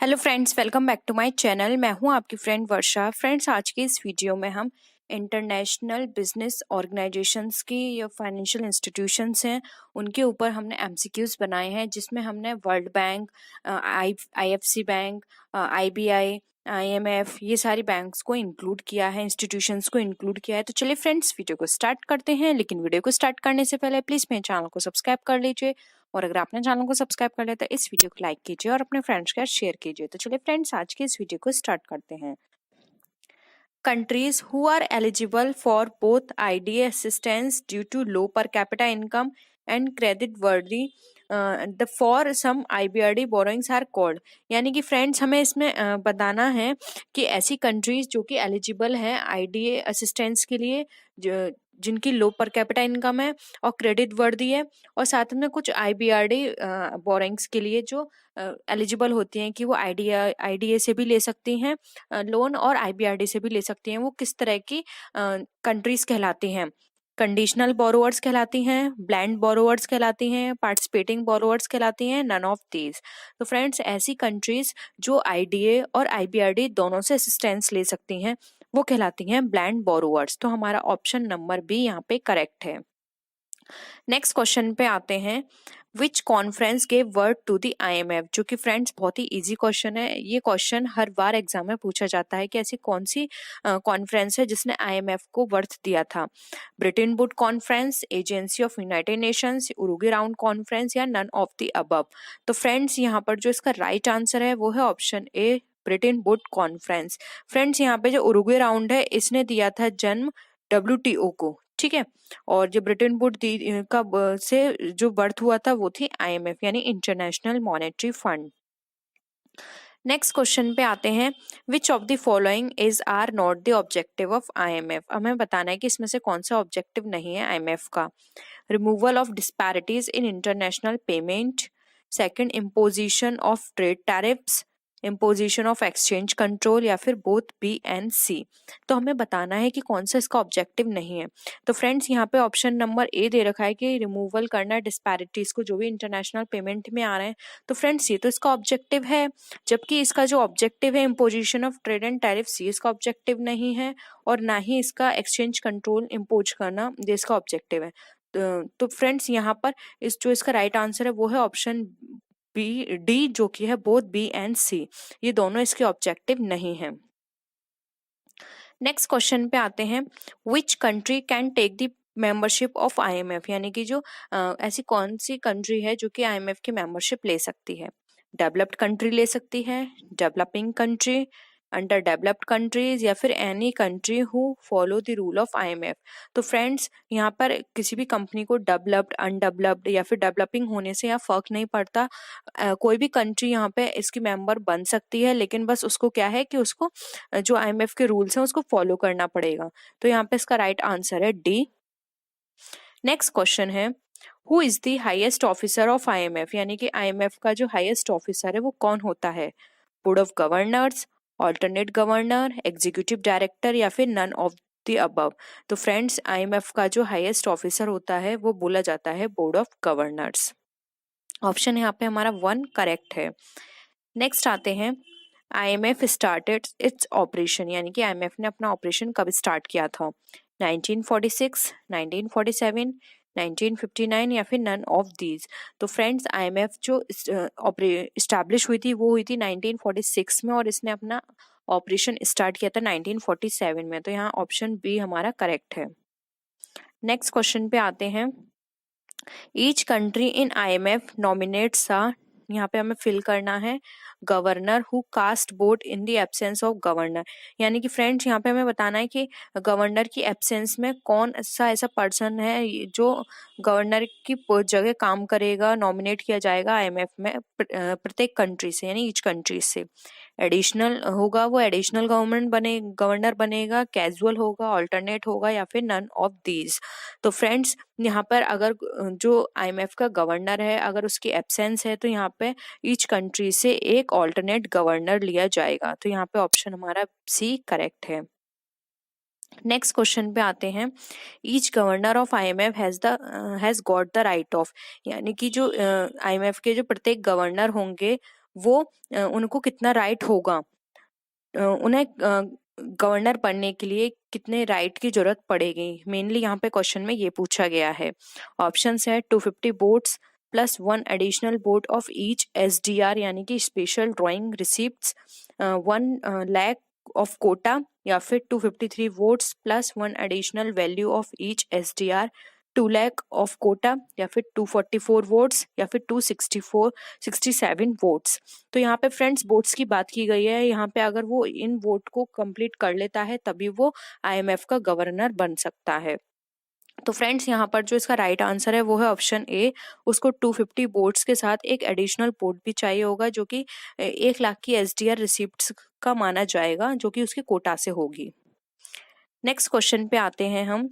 Hello friends, welcome back to my channel. मैं हूं आपकी फ्रेंड वर्षा। फ्रेंड्स, आज की इस वीडियो में हम इंटरनेशनल बिजनेस ऑर्गेनाइजेशंस की या फाइनेंशियल इंस्टीट्यूशंस हैं उनके ऊपर हमने एमसीक्यूज बनाए हैं, जिसमें हमने world bank, IFC bank, IBI, IMF, ये सारी बैंक्स को इंक्लूड किया है, इंस्टीट्यूशंस को इंक्लूड किया है। तो चलिए फ्रेंड्स, वीडियो को स्टार्ट करते हैं। लेकिन वीडियो को स्टार्ट करने से पहले प्लीज मेरे चैनल को सब्सक्राइब कर लीजिए, और अगर आपने चैनल को सब्सक्राइब कर लिया तो इस वीडियो को लाइक कीजिए और अपने फ्रेंड्स के साथ शेयर कीजिए। तो चलिए फ्रेंड्स, आज के इस वीडियो को स्टार्ट करते हैं। Countries who are eligible for both IDA assistance due to low per capita income and credit worthy the for some IBRD borrowings are called। यानी कि फ्रेंड्स, हमें इसमें बताना है कि ऐसी कंट्रीज जो कि एलिजिबल हैं आईडीए असिस्टेंस के लिए, जिनकी लो पर कैपिटा इनकम है और क्रेडिट वर्दी है, और साथ में कुछ आईबीआरडी बोरिंग्स के लिए जो एलिजिबल होती हैं कि वो आईडीए से भी ले सकती हैं लोन और आईबीआरडी से भी ले सकती हैं। वो किस तरह की कंट्रीज कहलाती हैं? कंडीशनल बोरोवर्स कहलाती हैं, ब्लैंड बोरोवर्स कहलाती हैं, पार्टिसिपेटिंग बोरोवर्स कहलाती हैं, नन ऑफ दीज। तो फ्रेंड्स, ऐसी कंट्रीज जो आईडीए और आईबीआरडी दोनों से असिस्टेंस ले सकती हैं वो कहलाती हैं ब्लैंड बोरोवर्स। तो हमारा ऑप्शन नंबर बी यहाँ पे करेक्ट है। नेक्स्ट क्वेश्चन पे आते हैं। Which conference gave word to the IMF, जो कि फ्रेंड्स बहुत ही इजी क्वेश्चन है। ये क्वेश्चन हर बार एग्जाम में पूछा जाता है कि ऐसी कौन सी कॉन्फ्रेंस है जिसने आईएमएफ को वर्थ दिया था। Britain would conference, agency of United Nations, Uruguay round conference, या नन ऑफ द अबव। तो फ्रेंड्स, यहाँ पर जो इसका राइट आंसर है वो है option A, Britain would conference. Friends, यहाँ पे जो उरुग्वे राउंड है इसने दिया था जन्म डब्ल्यूटीओ को, ठीक है। और जो ब्रिटेन वुड का से जो बर्थ हुआ था वो थी आईएमएफ यानी international monetary fund. Next question पे आते हैं। Which of the following is or not the objective of IMF. हमें बताना है कि इसमें से कौन सा ऑब्जेक्टिव नहीं है आईएमएफ का। Removal of disparities in international payment, second imposition of trade tariffs, imposition of exchange control, या फिर बोथ बी एंड सी। तो हमें बताना है कि कौन सा इसका ऑब्जेक्टिव नहीं है। तो फ्रेंड्स, यहाँ पे ऑप्शन नंबर ए दे रखा है कि रिमूवल करना डिस्पैरिटीज को जो भी इंटरनेशनल पेमेंट में आ रहे हैं। तो फ्रेंड्स, ये तो इसका ऑब्जेक्टिव है, जबकि इसका जो ऑब्जेक्टिव है imposition of trade and tariffs, ये इसका ऑब्जेक्टिव नहीं है, और ना ही इसका एक्सचेंज कंट्रोल इम्पोज करना ये इसका ऑब्जेक्टिव है। तो फ्रेंड्स, यहाँ पर जो इसका राइट आंसर है वो है ऑप्शन बी डी, जो कि है बोथ बी एंड सी। ये दोनों इसके ऑब्जेक्टिव नहीं है। नेक्स्ट क्वेश्चन पे आते हैं। Which country can take the membership of IMF, यानी कि जो ऐसी कौन सी कंट्री है जो कि आईएमएफ की मेंबरशिप ले सकती है? डेवलप्ड कंट्री ले सकती है, developing country, under developed countries, या फिर any country who follow the rule of IMF. तो फ्रेंड्स, यहाँ पर किसी भी कंपनी को डेवलप्ड, अनडेवलप्ड या फिर डेवलपिंग होने से यहाँ फर्क नहीं पड़ता। कोई भी कंट्री यहाँ पे इसकी मेंबर बन सकती है, लेकिन बस उसको क्या है कि उसको जो आईएमएफ के रूल्स हैं उसको फॉलो करना पड़ेगा। तो यहाँ पे इसका राइट आंसर है डी। नेक्स्ट क्वेश्चन है। Who is the highest officer of IMF, यानी कि आईएमएफ का जो हाईएस्ट ऑफिसर है वो कौन होता है? Board of governors, alternate governor, executive director, या फिर नन ऑफ द अबव। तो फ्रेंड्स, आईएमएफ का जो हाईएस्ट ऑफिसर होता है वो बोला जाता है बोर्ड ऑफ गवर्नर्स। ऑप्शन यहाँ पे हमारा 1 करेक्ट है। नेक्स्ट आते हैं। आईएमएफ स्टार्टेड इट्स ऑपरेशन, यानी कि आईएमएफ ने अपना ऑपरेशन कब स्टार्ट किया था? 1946, 1947, 1959, या फिर नन ऑफ दीज। तो फ्रेंड्स, आईएमएफ जो स्टैब्लिश हुई थी वो हुई थी 1946 में, और इसने अपना ऑपरेशन स्टार्ट किया था 1947 में। तो यहाँ ऑप्शन बी हमारा करेक्ट है। नेक्स्ट क्वेश्चन पे आते हैं। Each country in IMF nominates a, यहाँ पे हमें फिल करना है, governor who cast vote in the absence of governor. यानी कि फ्रेंड्स, यहाँ पे हमें बताना है कि गवर्नर की एब्सेंस में कौन सा ऐसा पर्सन है जो गवर्नर की जगह काम करेगा, नॉमिनेट किया जाएगा आईएमएफ में प्रत्येक कंट्री से, यानी ईच कंट्री से। एडिशनल होगा, वो एडिशनल गवर्नर बनेगा, कैजुअल होगा, ऑल्टरनेट होगा, या फिर नन ऑफ दीज। तो फ्रेंड्स, यहाँ पर अगर जो आईएमएफ का गवर्नर है अगर उसकी एब्सेंस है तो यहाँ पे ईच कंट्री से एक ऑल्टरनेट गवर्नर लिया जाएगा। तो यहाँ पे ऑप्शन हमारा सी करेक्ट है। नेक्स्ट क्वेश्चन पे आते हैं। Each governor of IMF has got the right of, यानी कि जो आईएमएफ के जो प्रत्येक गवर्नर होंगे वो उनको कितना राइट होगा, उन्हें गवर्नर बनने के लिए कितने राइट की जरूरत पड़ेगी, मेनली यहाँ पे क्वेश्चन में ये पूछा गया है। ऑप्शंस है 250 votes plus 1 additional vote of each SDR यानी कि special drawing receipts, 1 lakh of quota, या फिर 253 votes plus 1 additional value of each SDR, 2 lakh of quota, या फिर 244 वोट्स, या फिर 267 वोट्स। तो यहाँ पे फ्रेंड्स वोट्स की बात की गई है, यहाँ पे अगर वो इन वोट को कंप्लीट कर लेता है तभी वो IMF का गवर्नर बन सकता है। तो फ्रेंड्स यहाँ पर जो इसका राइट आंसर है वो है ऑप्शन ए। उसको 250 वोट्स के साथ एक एडिशनल वोट भी चाहिए होगा जो कि 1 लाख की SDR रिसिप्ट्स का माना जाएगा, जो कि उसके कोटा से होगी। नेक्स्ट क्वेश्चन पे आते हैं हम।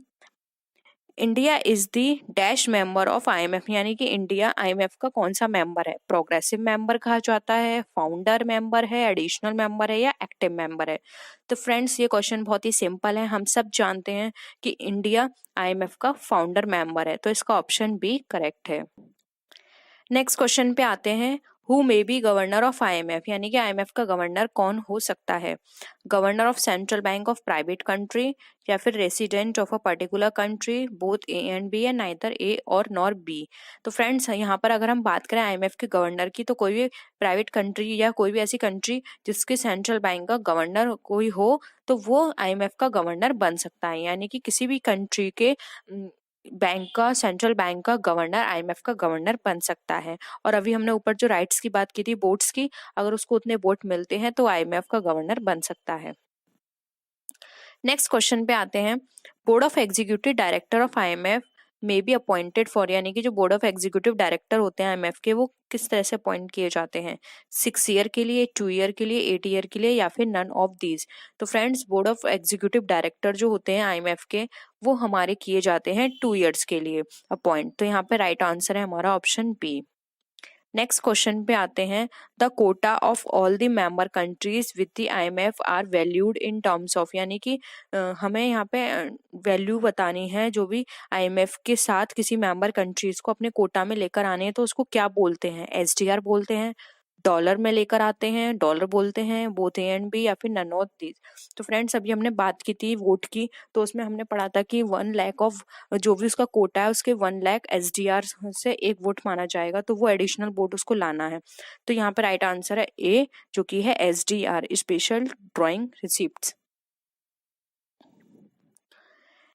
India is the dash member of IMF यानी कि इंडिया IMF का कौन सा मेंबर है? प्रोग्रेसिव मेंबर कहा जाता है, फाउंडर मेंबर है, एडिशनल मेंबर है, या एक्टिव मेंबर है? तो फ्रेंड्स ये क्वेश्चन बहुत ही सिंपल है, हम सब जानते हैं कि इंडिया IMF का फाउंडर मेंबर है, तो इसका ऑप्शन बी करेक्ट है। नेक्स्ट क्वेश्चन पे आते हैं। Who may be governor of IMF यानी कि IMF का गवर्नर कौन हो सकता है? Governor of central bank of private country, या फिर resident of a particular country, both A and B, या नाइदर A और नॉर B। तो फ्रेंड्स यहाँ पर अगर हम बात करें IMF के गवर्नर की, तो कोई भी प्राइवेट कंट्री या कोई भी ऐसी कंट्री जिसके सेंट्रल बैंक का गवर्नर कोई हो तो वो IMF का गवर्नर बन सकता है, यानी कि किसी भी कंट्री के बैंक का, सेंट्रल बैंक का गवर्नर IMF का गवर्नर बन सकता है। और अभी हमने ऊपर जो राइट्स की बात की थी वोट्स की, अगर उसको उतने वोट मिलते हैं तो IMF का गवर्नर बन सकता है। नेक्स्ट क्वेश्चन पे आते हैं। Board of executive director of IMF may be appointed for, यानी कि जो बोर्ड ऑफ एग्जीक्यूटिव डायरेक्टर होते हैं IMF के, वो किस तरह से अपॉइंट किए जाते हैं? 6 ईयर के लिए, 2 ईयर के लिए, 8 ईयर के लिए, या फिर नन ऑफ दीज? तो friends board of executive director जो होते हैं IMF के, वो हमारे किए जाते हैं 2 ईयर्स के लिए अपॉइंट। तो यहाँ पे राइट आंसर है हमारा ऑप्शन बी। नेक्स्ट क्वेश्चन पे आते हैं। The quota of all the member countries with the IMF are valued in terms of, यानी कि हमें यहाँ पे वैल्यू बतानी है जो भी IMF के साथ किसी मेंबर कंट्रीज को अपने कोटा में लेकर आने हैं, तो उसको क्या बोलते हैं? SDR बोलते हैं, डॉलर में लेकर आते हैं, डॉलर बोलते हैं, बोथ A एंड B, या फिर नन ऑफ दीज? तो फ्रेंड्स अभी हमने बात की थी वोट की, तो उसमें हमने पढ़ा था कि 1 लाख ऑफ जो भी उसका कोटा है उसके 1 लाख SDR से एक वोट माना जाएगा, तो वो एडिशनल वोट उसको लाना है। तो यहाँ पे राइट आंसर है ए, जो कि है SDR, special drawing receipts.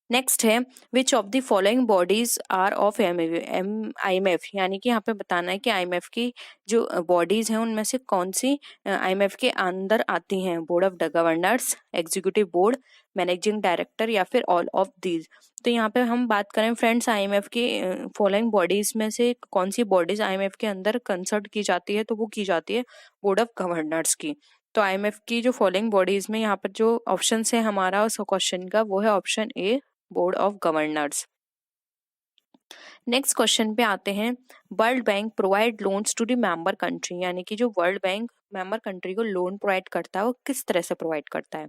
Next है which of the following bodies are of IMF, यानी कि यहाँ पे बताना है कि IMF की जो बॉडीज हैं उनमें से कौन सी IMF के अंदर आती हैं? Board of governors, executive board, managing director, या फिर ऑल ऑफ दीज? तो यहाँ पे हम बात करें फ्रेंड्स IMF की फॉलोइंग बॉडीज में से कौन सी बॉडीज IMF के अंदर कंसल्ट की जाती है, तो वो की जाती है बोर्ड ऑफ गवर्नर्स की। तो IMF की जो फॉलोइंग बॉडीज में यहाँ पर जो ऑप्शन है हमारा उस क्वेश्चन का, वो है option A, board of governors. Next question पे आते हैं। World bank provide loans to the member country, यानी कि जो वर्ल्ड बैंक मेंबर कंट्री को लोन प्रोवाइड करता है वो किस तरह से प्रोवाइड करता है?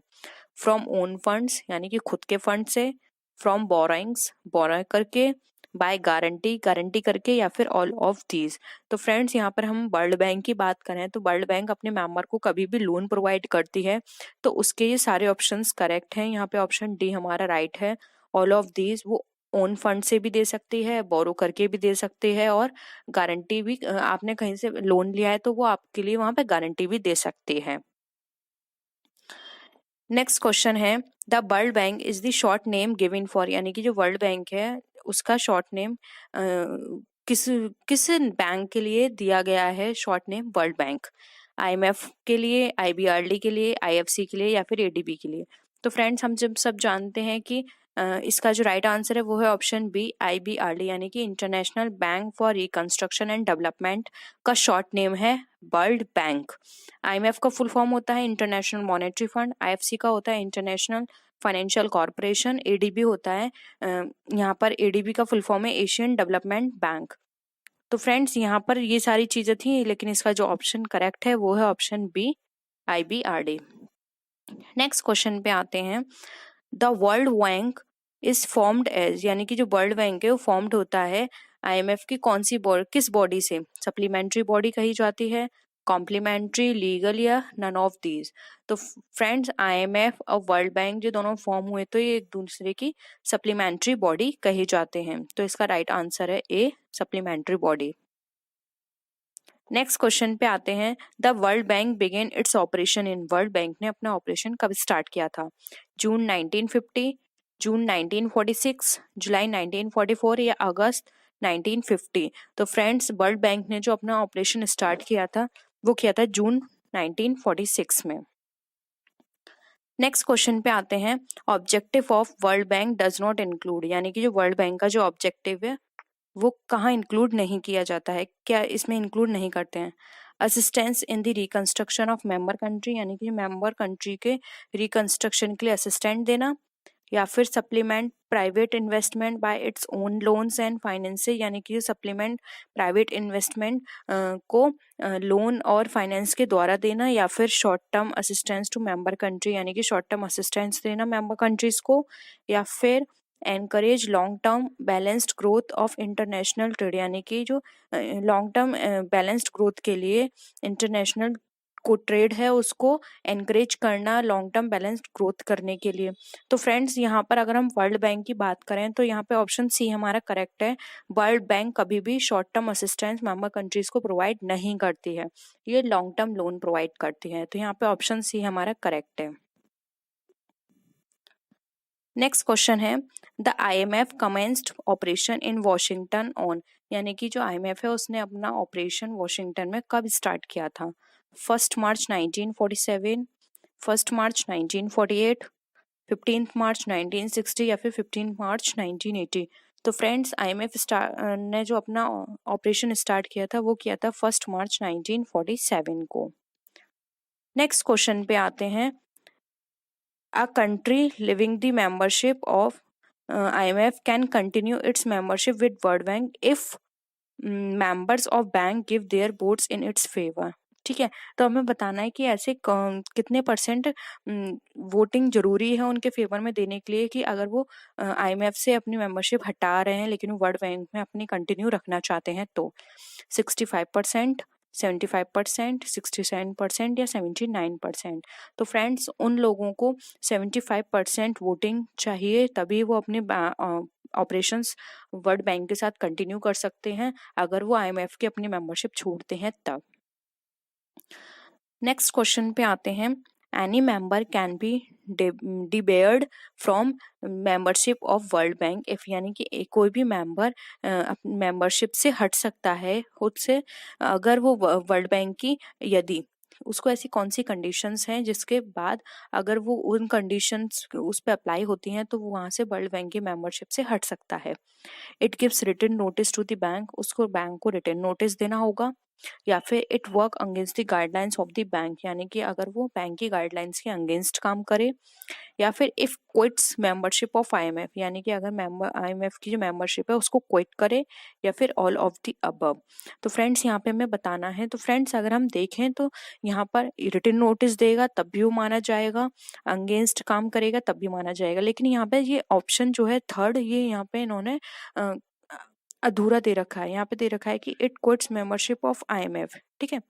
फ्रॉम ओन फंड्स, यानी कि खुद के फंड से, फ्रॉम बोरोइंग्स, बोरो करके, बाय गारंटी, गारंटी करके, या फिर ऑल ऑफ दीज? तो फ्रेंड्स यहाँ पर हम वर्ल्ड बैंक की बात करें तो वर्ल्ड बैंक अपने मेंबर को कभी भी लोन प्रोवाइड करती है, तो उसके ये सारे ऑप्शंस करेक्ट हैं। यहाँ पे ऑप्शन डी हमारा राइट है। ऑल ऑफ दीज वो ओन फंड से भी दे सकती है, बोरो करके भी दे सकती है, और गारंटी भी, आपने कहीं से लोन लिया है तो वो आपके लिए वहां पे गारंटी भी दे सकती है। नेक्स्ट क्वेश्चन है। The world bank is the short name given for, यानी कि जो वर्ल्ड बैंक है उसका शॉर्ट नेम किस किस बैंक के लिए दिया गया है? Short name world bank. IMF के लिए, IBRD के लिए, IFC के लिए, या फिर ADB के लिए? तो फ्रेंड्स हम जब सब जानते हैं कि इसका जो राइट आंसर है वो है ऑप्शन बी, IBRD, यानी कि international bank for reconstruction and development का शॉर्ट नेम है वर्ल्ड बैंक। IMF का फुल फॉर्म होता है इंटरनेशनल मॉनेटरी फंड, IFC का होता है इंटरनेशनल फाइनेंशियल कॉर्पोरेशन, ADB होता है, यहाँ पर ADB का फुल फॉर्म है एशियन डेवलपमेंट बैंक। तो फ्रेंड्स यहाँ पर ये सारी चीजें थी, लेकिन इसका जो ऑप्शन करेक्ट है वो है option B, IBRD। Next question पे आते हैं। The world bank is formed as, यानी कि जो वर्ल्ड बैंक है वो फॉर्म्ड होता है IMF की कौन सी बॉडी, किस बॉडी से? सप्लीमेंट्री बॉडी कही जाती है, कॉम्प्लीमेंट्री, लीगल या नन ऑफ दीज। तो फ्रेंड्स IMF और वर्ल्ड बैंक जो दोनों फॉर्म हुए तो ये एक दूसरे की सप्लीमेंट्री बॉडी कहे जाते हैं। तो इसका राइट आंसर है A, supplementary body. Next question पे आते हैं। The world bank began its operation in, world bank ने अपना ऑपरेशन कब स्टार्ट किया था? जून 1950, जून 1946, जुलाई 1944 या अगस्त 1950? तो फ्रेंड्स वर्ल्ड बैंक ने जो अपना ऑपरेशन स्टार्ट किया था वो किया था जून 1946 में। नेक्स्ट क्वेश्चन पे आते हैं। Objective of World bank does not include, यानी कि जो वर्ल्ड बैंक का जो ऑब्जेक्टिव है वो कहाँ इंक्लूड नहीं किया जाता है, क्या इसमें इंक्लूड नहीं करते हैं? Assistance in the reconstruction of member country, यानी कि मेंबर कंट्री के रिकंस्ट्रक्शन के लिए असिस्टेंट देना, या फिर supplement private investment by its own loans and finance, यानी कि सप्लीमेंट प्राइवेट इन्वेस्टमेंट को लोन और फाइनेंस के द्वारा देना, या फिर short term assistance to member country, यानी कि शॉर्ट टर्म असिस्टेंस देना मेंबर कंट्रीज को, या फिर encourage long term balanced growth of international trade, यानी कि जो लॉन्ग टर्म बैलेंस्ड ग्रोथ के लिए इंटरनेशनल को ट्रेड है उसको एनकरेज करना लॉन्ग टर्म बैलेंस्ड ग्रोथ करने के लिए। तो फ्रेंड्स यहाँ पर अगर हम वर्ल्ड बैंक की बात करें तो यहाँ पे ऑप्शन सी हमारा करेक्ट है। वर्ल्ड बैंक कभी भी short term assistance member countries को प्रोवाइड नहीं करती है, ये लॉन्ग टर्म लोन प्रोवाइड करती है। तो यहाँ पे ऑप्शन सी हमारा करेक्ट है। नेक्स्ट क्वेश्चन है। The IMF commenced operation in Washington on, यानी कि जो IMF है उसने अपना ऑपरेशन वॉशिंगटन में कब स्टार्ट किया था? 1 मार्च 1947, 1 मार्च 1948, 15 मार्च 1960 या फिर 15 मार्च 1980? तो फ्रेंड्स IMF ने जो अपना ऑपरेशन स्टार्ट किया था वो किया था 1 मार्च 1947 को। नेक्स्ट क्वेश्चन पे आते हैं। A country leaving the membership of IMF can continue its membership with World Bank if members of bank give their votes in its favor। ठीक है, तो हमें बताना है कि ऐसे कितने परसेंट वोटिंग जरूरी है उनके फेवर में देने के लिए कि अगर वो IMF से अपनी मेंबरशिप हटा रहे हैं लेकिन वर्ल्ड बैंक में अपनी कंटिन्यू रखना चाहते हैं। तो 65%, 75%, 67% या 79%? तो फ्रेंड्स उन लोगों को 75% वोटिंग चाहिए तभी वो अपने ऑपरेशंस वर्ल्ड बैंक के साथ कंटिन्यू कर सकते हैं, अगर वो IMF की अपनी मेंबरशिप छोड़ते हैं तब। नेक्स्ट क्वेश्चन पे आते हैं। Any member can be debarred from membership of World Bank if, यानी कि कोई भी मेंबर मेंबरशिप से हट सकता है खुद से अगर वो वर्ल्ड बैंक की, यदि उसको ऐसी कौन सी कंडीशंस हैं जिसके बाद अगर वो उन कंडीशंस उस पर अप्लाई होती हैं तो वो वहाँ से वर्ल्ड बैंक की मेंबरशिप से हट सकता है। It gives written notice to the bank, उसको बैंक को रिटन नोटिस देना होगा, या फिर it work against the guidelines of the bank, यानी कि अगर वो बैंक की गाइडलाइंस के अगेंस्ट काम करे, या फिर if quits membership of IMF, यानी कि अगर IMF की जो मेंबरशिप है उसको क्विट करे, या फिर ऑल ऑफ द अबव। तो फ्रेंड्स यहाँ पे हमें बताना है। तो फ्रेंड्स अगर हम देखें तो यहाँ पर रिटन नोटिस देगा तब भी वो माना जाएगा, अगेंस्ट काम करेगा तब भी माना जाएगा, लेकिन यहाँ पे ये ऑप्शन जो है थर्ड, ये यहाँ पे इन्होंने अधूरा दे रखा है। यहाँ पे दे रखा है कि it quits membership of IMF। ठीक है,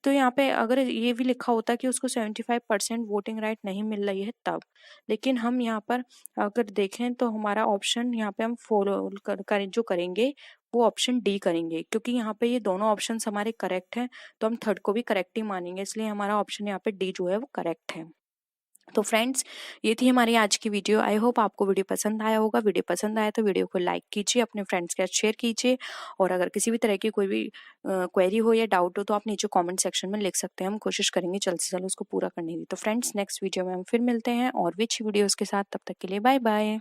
तो यहाँ पे अगर ये भी लिखा होता कि उसको 75% वोटिंग राइट नहीं मिल रही है तब, लेकिन हम यहाँ पर अगर देखें तो हमारा ऑप्शन यहाँ पे हम फॉलो जो करेंगे वो ऑप्शन डी करेंगे, क्योंकि यहाँ पे ये दोनों ऑप्शन हमारे करेक्ट हैं तो हम थर्ड को भी करेक्ट ही मानेंगे, इसलिए हमारा ऑप्शन यहाँ पे डी जो है वो करेक्ट है। तो फ्रेंड्स ये थी हमारी आज की वीडियो। आई होप आपको वीडियो पसंद आया होगा। वीडियो पसंद आया तो वीडियो को लाइक कीजिए, अपने फ्रेंड्स के साथ शेयर कीजिए, और अगर किसी भी तरह की कोई भी क्वेरी हो या डाउट हो तो आप नीचे कमेंट सेक्शन में लिख सकते हैं, हम कोशिश करेंगे जल्द से जल्द उसको पूरा करने की। तो फ्रेंड्स नेक्स्ट वीडियो में हम फिर मिलते हैं और भी अच्छी वीडियोज़ के साथ, तब तक के लिए बाय बाय।